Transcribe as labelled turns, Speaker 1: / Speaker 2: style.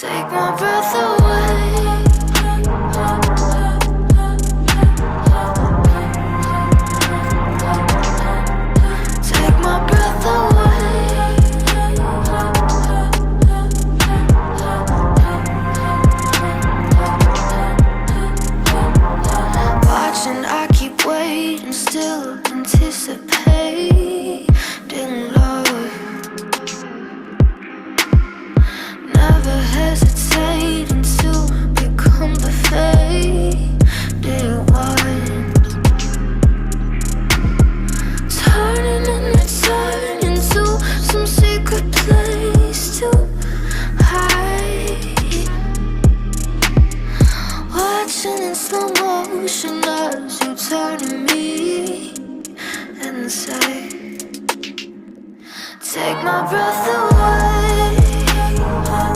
Speaker 1: Take my breath away. Take my breath away. Watching, I keep waiting, still anticipating love. Never hesitating to become the faded one. Turning and returning to some secret place to hide. Watching in slow motion as you turn to me and say, take my breath away.